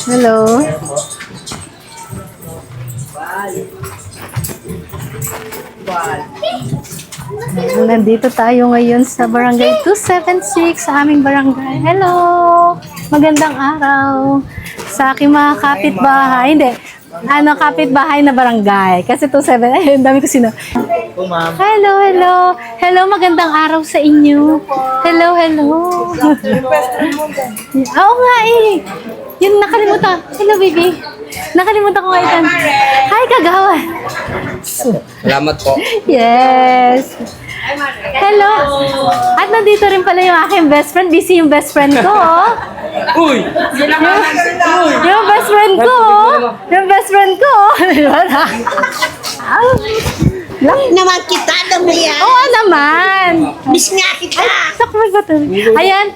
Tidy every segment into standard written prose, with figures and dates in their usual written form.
Hello. Nandito tayo ngayon sa Barangay 276 sa aming barangay. Hello! Magandang araw sa aking mga kapitbahay. Hindi, kapitbahay na barangay. Kasi 27, ay, ang dami ko sino. Hello, hello. Hello, magandang araw sa inyo. Hello, hello. Oo nga eh. Yun, nakalimutan. Hello, baby. Nakalimutan ko ngayon. Hi, kagawan. Salamat po. Yes. Hello. At nandito rin pala yung aking best friend. Busy yung best friend ko, oh. Uy! Yung best friend ko, oh. Yung best friend ko, oh. Naman kita, dami yan. Oo naman. Miss nga kita. Sakmay ba ito? Ayan.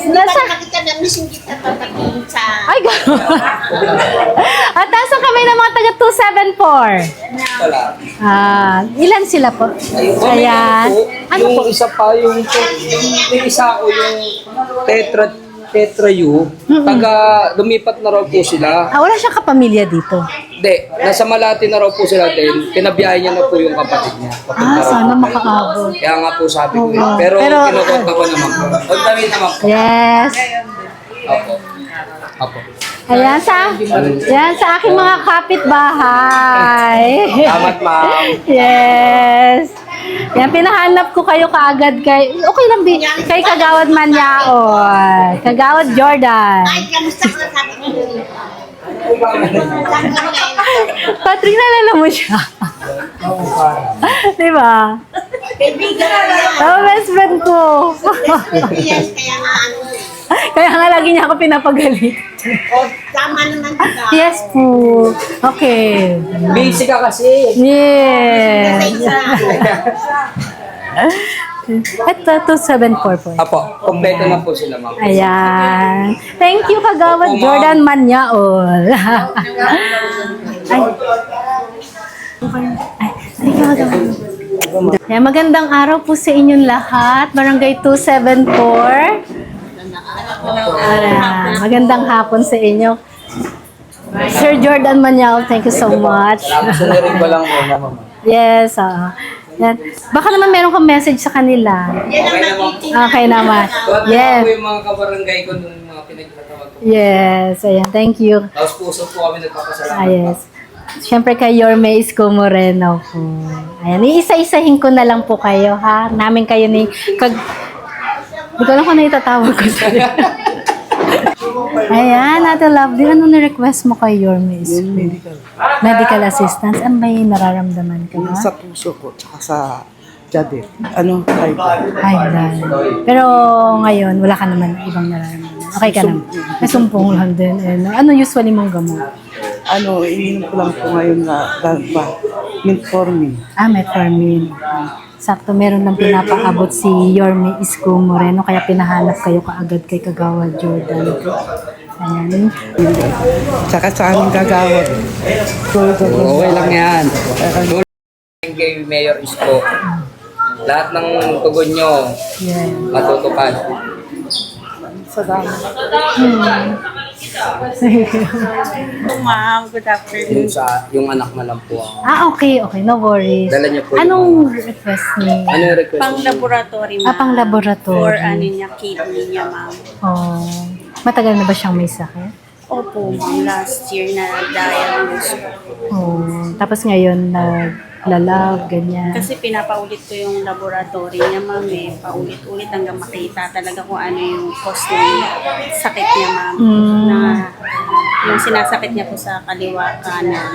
Nasa kita na miss kita tatakin sa... Ay, gano'n. At nasa kami ng mga taga 274. Ilan sila po? Ayan. Ano po? Yung isa pa, yung isa ko, yung Tetra U, lumipat na raw po sila. Wala siyang kapamilya dito. Hindi, nasa Malati na raw po sila din. Pinabiyahe niya na po yung kapatid niya. Sana makaabot. Kaya nga po sabi ko. Oo. Pero Pero- kinukonta ko naman po. Pagdami naman po. Yes. Opo. Opo. Ayan sa aking mga kapitbahay. Salamat, ma'am. Yes. Yan, pinahanap ko kayo kaagad kay, okay lang din, kay Kagawad Manyaon. Kagawad Jordan. Ay, kamusta ka sabi ko? Patrick, nalala mo siya. Di ba? Kaibigan ko yan. Oh, best friend ko. Yes, kaya nga ano. Kaya nga lagi niya ako pinapagalit. O, tama naman kita. Yes po. Okay. Busy ka kasi. Yes. Ito, 274 po. Apo, kompleto na po sila, ma'am. Ayan. Thank you, Kagawad Jordan Manyaol. Ay. Thank you, Kagawad. Ayan, magandang araw po sa inyong lahat. Barangay 274. Magandang hapon sa inyo. Sir Jordan Manyaol, thank you so much. Salamat ko lang muna, ma'am. Yes, yan. Baka naman meron kang message sa kanila. Okay naman. Yes. Yes. Po yung mga kabarangay ko nung mga pinagtatawag ko. Yes, ayan. Thank you. Tapos puso po kami nagpapasalamat. Yes. Siyempre kay Yorme Isko Moreno po. Ayan, iisa-isahin ko na lang po kayo, ha? Namin kayo ni... Hindi ko alam kung ano itatawag ko sa'yo. Ayan, Ate Lovely, ano na-request mo kay Yorme Isko? Medical assistance. Ano may nararamdaman ka ba? Sa puso ko, tsaka sa diabetes. High blood. High blood. Pero ngayon, wala ka naman ibang nararamdaman. Okay ka naman. May sumpong lang din. Ano usually mong gamot? Ininom ko lang po ngayon na metformin. Metformin. Sakto, meron lang pinapaabot si Yorme Isko Moreno, kaya pinahanap kayo kaagad kay Kagawad Jordan. Ayan. Tsaka sa aming gagawad. Okay lang yan. Tulong kay Mayor Isko. Lahat ng tugon nyo, Yeah. matutupad. Salamat. Ma'am, good afternoon. Yung anak na lang po. ang- Okay. No worries. Dala niyo po Anong request ni? Ano yung request? Pang laboratory, ma'am. Pang laboratory. Or ano niya, kidney niya, ma'am. Oh. Matagal na ba siyang may sakit? Opo, ma'am. Last year na diagnose ko. Oh. Tapos ngayon, naglalab, ganyan. Kasi pinapaulit ko yung laboratory niya, ma'am. Paulit-ulit hanggang makita talaga kung ano yung cause ng sakit niya, ma'am. Na yung sinasakit niya po sa kaliwa kanan.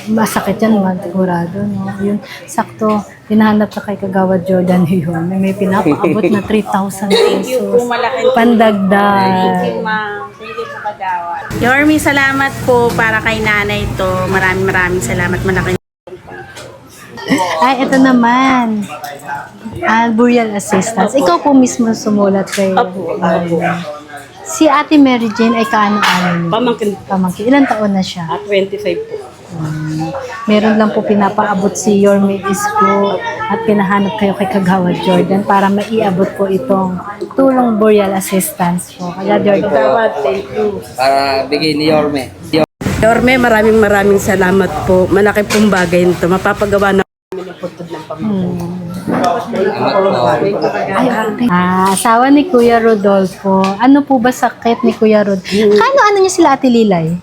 Masakit yan, man, sigurado, no? Yun, sakto, pinahanap ka kay Kagawad Jordan yun. May pinapaabot na 3,000 Thank you po, pesos. malaking Pandagdag. Thank you, ma'am. Thank you po, Kagawad. Yorme, salamat po para kay nanay to. Maraming salamat. Malaking Ay, ito naman. Burial assistance. Ikaw po mismo sumulat kay... Si Ate Mary Jane ay kaano-ano niyo? Pamangkin Pamangkin. Ilan taon na siya? 25 po. Meron lang po pinapaabot si Yorme Isko at pinahanap kayo kay Kagawad Jordan para maiabot po itong tulong burial assistance po. Kaya Jordan, Thank you. Para bigay ni Yorme. Yorme, maraming salamat po. Malaki pong bagay nito. Mapapagawa na kami ng puntod ng pamilya. ay, okay. Asawa ni Kuya Rodolfo. Ano po ba sakit ni Kuya Rod? Ano niya sila Ate Lilay?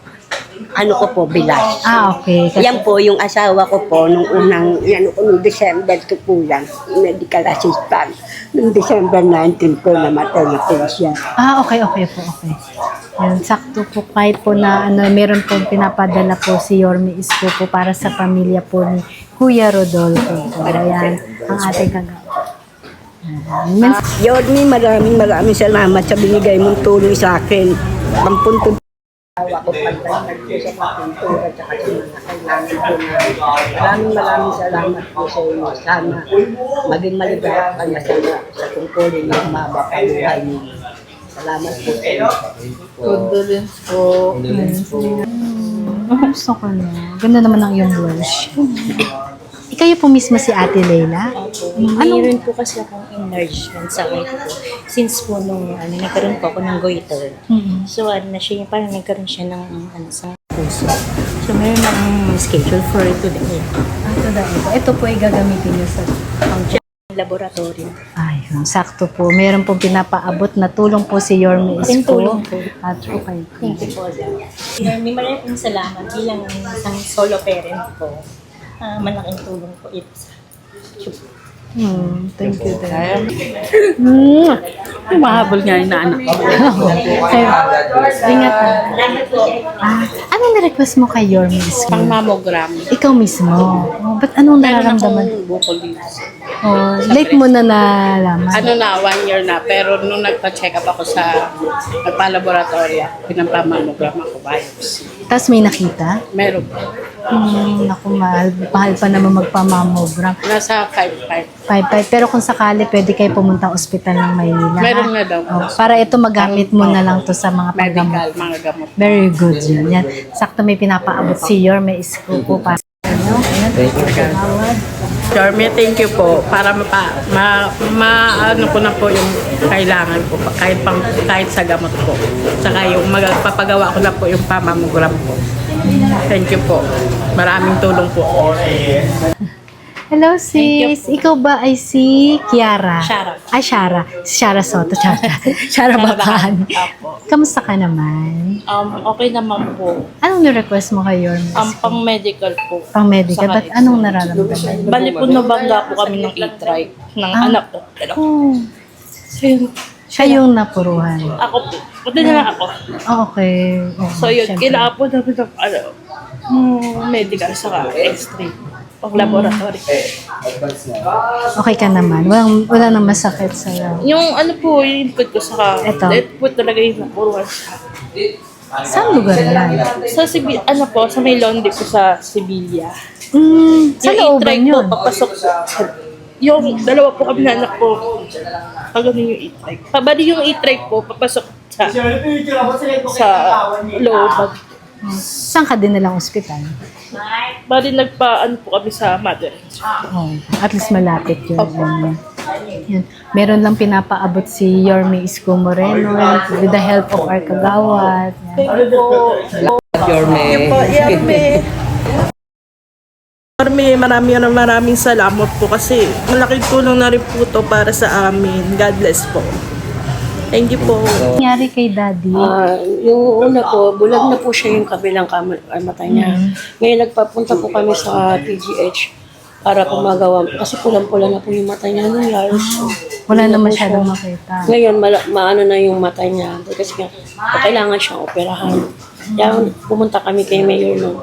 Ano ko po, bilas. Okay. Kasi, Yan po, yung asawa ko po, nung unang, yan ko, nung December ko po lang, medical assistant. Nung December 19 po, namatay na po siya. okay po, okay. Yan, sakto po kahit po na meron pong pinapadala po si Yorme Isko po para sa pamilya po ni Kuya Rodolfo po. Ayan, ang ating kagawa. Yorme, maraming salamat sa binigay mong tulong sa akin. Pampuntod asawa ko, pagdagdag po sa kapintura at saka sa mga kailangan po na. Maraming salamat po sa inyo. Sana maging maligaya ka na sa tungkulin ng mababa buhay niyo. Salamat po sa inyo. Condolence po. Gusto ko na. Ganda naman ang iyong blush. Ikayo po mismo si Ate Leila? Mayroon po kasi akong enlargement sa weight ko. Since po nung nagkaroon po ako ng goiter. So na siya, parang nagkaroon siya ng sa puso. So meron akong schedule for today. Ito po ay gagamitin niyo sa Laboratory. ayun, sakto po. Meron pong pinapaabot na tulong po si Yorme Yung Isko. tulong po. At okay. Thank you po. May maraming salamat bilang isang solo parent ko. Malaking tulong po ito sa Thank you. mahabol nga yung naanak ko. Ingat na. Anong na-request mo kay Yorme Isko? Pang mammogram. Ikaw mismo. Ba't anong Meron nararamdaman? akong bukol dito. Late mo na nalaman. Ano na, 1 year na. Pero nung nagpa-check up ako sa nagpa-laboratory, pinapamammogram ako biopsy. Tapos may nakita? Meron. Naku, mahal pa naman magpamamogram. Nasa 5'5". 5-5. Pero kung sakali, pwede kayo pumunta ospital ng Maynila. Meron nga daw. Para ito magamit mo na lang to sa mga paggamot. Medical, mga gamot. Very good yun. Yan. Sakto may pinapaabot si Yorme Isko po para sa inyo. Ayan. Salamat. Yorme, thank you po. Para ano ko na po yung kailangan ko. Kahit sa gamot po. Saka yung magpapagawa ko na po yung pamammogram po. Thank you po. Maraming tulong po. Hello sis, ikaw ba ay si Kiara? Shara. Ay, Shara. Si Shara Soto. Shara Bacan. Kamusta ka naman? Okay naman po. Anong ni-request mo kay Yorme? Pang medical po. Pang medical? Ba't anong nararamdaman? Bali po nabangga po kami ng e-trike ng anak ko. Pero, Oh, so yun, siya yung napuruhan. ako po. Punta na lang ako. Okay. So yun, Siyempre. kailangan po namin ng medical saka x-ray. Pang laboratory. Okay ka naman. Wala nang masakit sa'yo. Yung ano po, yung input ko saka, Eto. input talaga yung napuruan sa Saan lugar yan? sa ano po, sa may laundry ko sa Sibilia. Sa Yung looban e-trike po, yun. papasok sa yung dalawa po kami na anak ko. Pagano yung e-trike. Pabali yung e-trike po, papasok sa looban. Saan ka din nalang ospital? Bali nagpa-ano po kami sa mother. Oh, at least malapit yun. Yan. Meron lang pinapaabot si Yorme Isko Moreno with the help of our kagawad. Yan. Thank you po. Yorme. Yorme, maraming salamat po kasi malaking tulong na rin po to para sa amin. God bless po. Thank you po. Nangyari kay Daddy. Yung una po, bulag na po siya yung kabilang mata niya. Ngayon nagpapunta po kami sa PGH para po magawa. Kasi pulang-pula na po yung mata niya nung years. Wala na masyadong makita. Ngayon, maano na yung mata niya. Kasi nga, kailangan siyang operahan. Kaya pumunta kami kay Mayor no,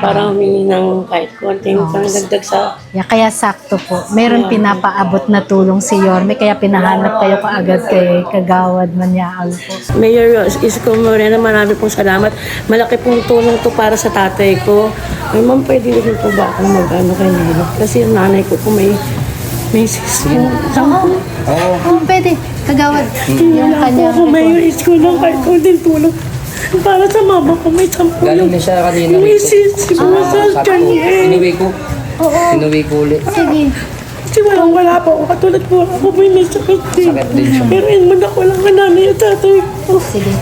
para humingi ng kahit konting pangdagdag sa... Yeah, kaya sakto po. Meron pinapaabot na tulong si Yorme, kaya pinahanap kayo kaagad kay Kagawad Manyaal po. Mayor Isko Moreno, marami pong salamat. Malaki pong tulong to para sa tatay ko. Ay, ma'am, pwede rin po ba akong mag-ano kay Mayor? Kasi yung nanay ko po may Oh, pwede. Kagawad. Yung kanya. Mayor Isko lang kahit konting tulong. Para sa mama ko, may 10 Galing na siya kanina May rito. sisi mo sa Sabi ko, kanya. inuwi ko. Inuwi ko ulit. Sige. Kasi wala pa ako. Katulad po ako, may sakit din. Sakit din siya. Pero yun mo na walang nanay at tatay ko. Sige.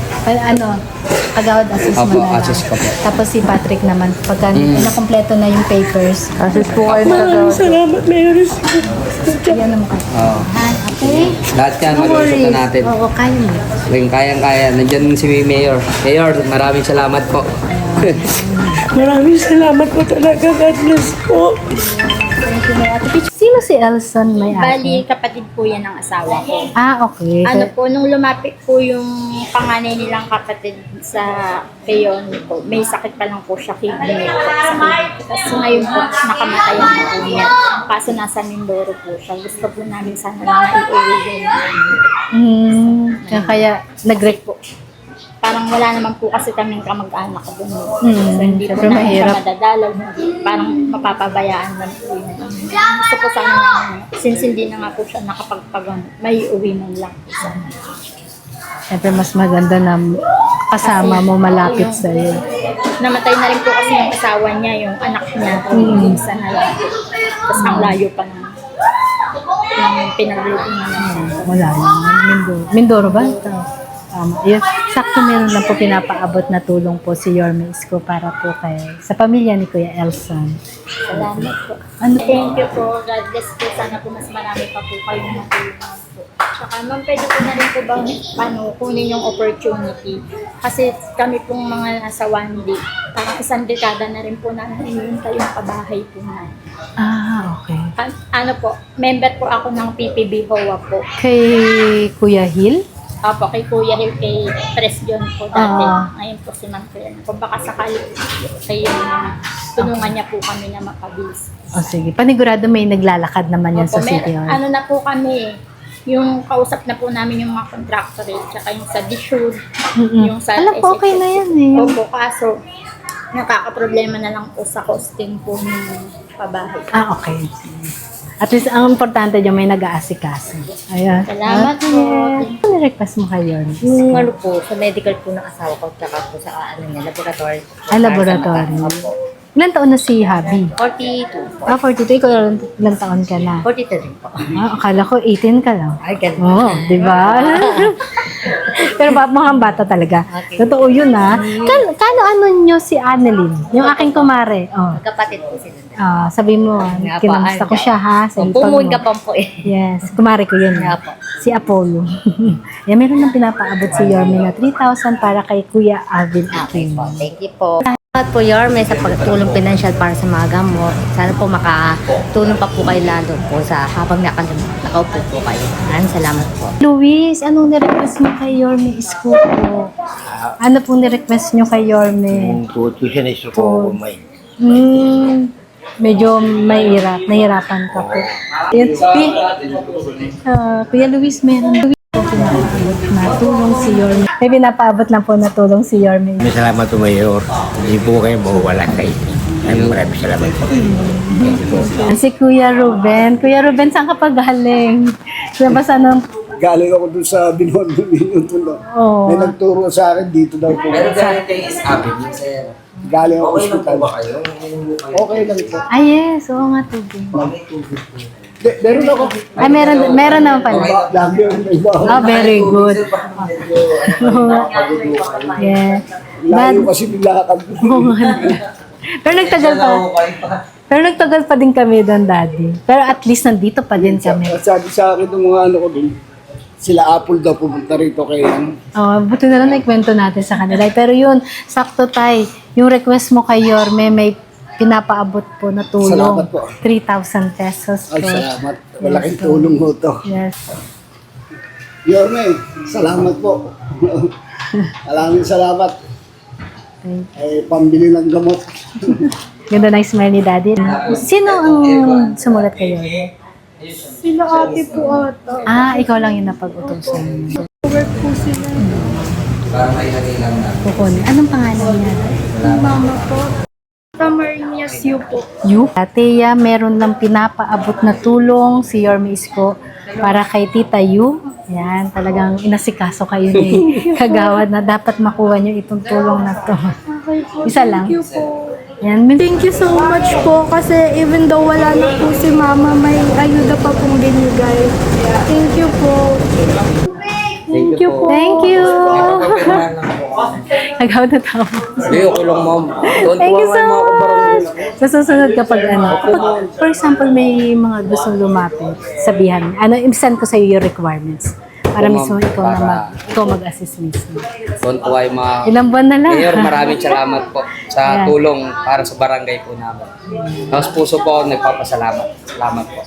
Kagawad assist mo Apo, na lang. assist ko po. Tapos si Patrick naman, pagka nakompleto na yung papers, Assist po kayo Maraming salamat, Mary. yan naman ka. Oo. Okay? Lahat yan, No malusot worries. na natin. Oo, kaya mo. Kayang-kaya. Nandiyan si Mayor. Mayor, maraming salamat po. Maraming salamat po talaga. God bless po. Thank you, Ate Peach. Sino si Elson may Bali, ate? kapatid po yan ng asawa ko. Okay. Ano po, nung lumapit po yung panganay nilang kapatid sa Keyon po, may sakit pa lang po siya, kidney po. Tapos ngayon po, nakamatay ang po niya. Kaso nasa Mindoro po siya. Gusto po namin sana na iuwi din. Kaya nag-rec po. Parang wala naman po kasi kaming kamag-anak doon. So, hindi po syempre namin siya mahirap. madadalaw. Parang mapapabayaan lang po yun. Gusto po sana namin, since hindi na nga po siya nakapagpagamot, may uwi man lang po sana. Siyempre mas maganda na kasama mo malapit sa iyo. Namatay na rin po kasi yung asawa niya, yung anak niya, isa na lang po. Tapos ang layo pa ng pinagluto niya. Wala naman. Mindoro ba? Tama. Yun. Sakto meron lang po pinapaabot na tulong po si Yorme Isko para po sa pamilya ni Kuya Elson. Salamat po. Ano? Thank you po. God bless po. Sana po mas marami pa po kayong matulungan po. Tsaka ma'am, pwede po na rin po ba kunin yung opportunity? Kasi kami pong mga nasa 1D, parang isang dekada na rin po namin hinihintay yung kabahay po na. Okay. Ano po, member po ako ng PPB HOA po. Kay Kuya Hill? Opo, kay Kuya Hill, kay Pres John po dati. Ah. Ngayon po si Ma'am Kuya. Kung baka sakali kayo tulungan niya po kami na makabilis. Sige. Panigurado may naglalakad naman yan Opo, sa City Hall. ano na po kami, yung kausap na po namin yung mga contractor tsaka yung sa DSUD, yung sa Alam ko, okay na yan eh. Opo, kaso nakakaproblema na lang po sa costing po ng pabahay. Okay. At least, ang importante dyan, may nag-aasikaso. Ayan. Salamat po. Ano request mo kayo? Yung ano po, sa medical po ng asawa ko, tsaka po sa laboratory. Laboratory. Ilan taon na si Habi? 42 po. 42. Ikaw ilang taon ka na? 43 rin po. Akala ko 18 ka lang. Ay, ganun. Oo, di ba? Pero mukhang bata talaga. Okay. Totoo yun ha. Kano nyo si Annalyn? Yung aking kumare. Magkapatid po sila. Sabi mo, Nga po, kinamusta ko siya ha. Sa Pumuin ka pa po eh. Yes, kumare ko yun. Nga po. Si Apollo. Yan, meron nang pinapaabot si Yorme na 3,000 para kay Kuya Alvin Akin. Thank you po. Salamat po, Yorme, sa pagtulong pinansyal para sa mga gamot. Sana po makatulong pa po kayo lalo po sa habang nakaupo po kayo. Maraming salamat po. Luis, anong nirequest mo kay Yorme Isko po? Ano pong nirequest nyo kay Yorme? Tutusin na ito ko kumain. Medyo nahirapan ka po. Yan, Kuya Luis, meron pinapaabot na tulong si Yorme. May pinapaabot lang po na tulong si Yorme. May salamat po, Mayor. Hindi po kayo mawawala kayo. Maraming salamat po. Thank you po. Si Kuya Ruben. Kuya Ruben, saan ka pa galing? Nabasa ng... Galing ako dun sa Binuan yung tulong. Oh. May nagturo sa akin dito daw po. Pero galing kayo is avenue, sir. Galing ako Okay lang hospital. po ba kayo? Okay lang po. Yes. Oo nga, tubig. Meron ako. Meron naman pala. Lagi yung may baho. Very good. Yeah. Layo kasi nilakad ko. Pero nagtagal pa din kami doon, Daddy. Pero at least nandito pa din kami. Sabi sa akin ng mga ano ko dun, sila Apple daw pumunta rito kay Buti na lang naikwento natin sa kanila. Pero yun, sakto tay. Yung request mo kay Yorme, may pinapaabot po na tulong. Salamat po. 3,000 pesos po. Ay, salamat. Malaking tulong mo to. Yes. Yorme, salamat po. Maraming salamat. Pambili ng gamot. Ganda ng smile ni Daddy. Sino ang sumulat kay Yorme? Sila ate po ata. Ikaw lang yung napag-utusan. Work po sila. Para may lagay lang na. Kukunin. Anong pangalan niya? Mama po. Tita Marinas Yu po. You? Teya, meron lang pinapaabot na tulong si Yorme Isko para kay Tita Yu. Yan, talagang inasikaso kayo ni Kagawad na dapat makuha niyo itong tulong na to. Okay po. Isa lang. Thank you po. Yan, Thank you so much po kasi even though wala na po si Mama, may ayuda pa pong binigay. Thank you po. Thank you po. Thank you. Kagawad na tao. Hindi, okay lang ma'am. Thank you so much. Sa susunod kapag kapag, for example, may mga gustong lumapit, sabihan, i-send ko sa iyo yung requirements. Para Ma'am, mismo ikaw para- ikaw mag-assist mismo. Doon po ay Ilang buwan na lang. Mayor, maraming salamat po sa Ayan. tulong para sa barangay po namin. Tapos puso po ako nagpapasalamat. Salamat po.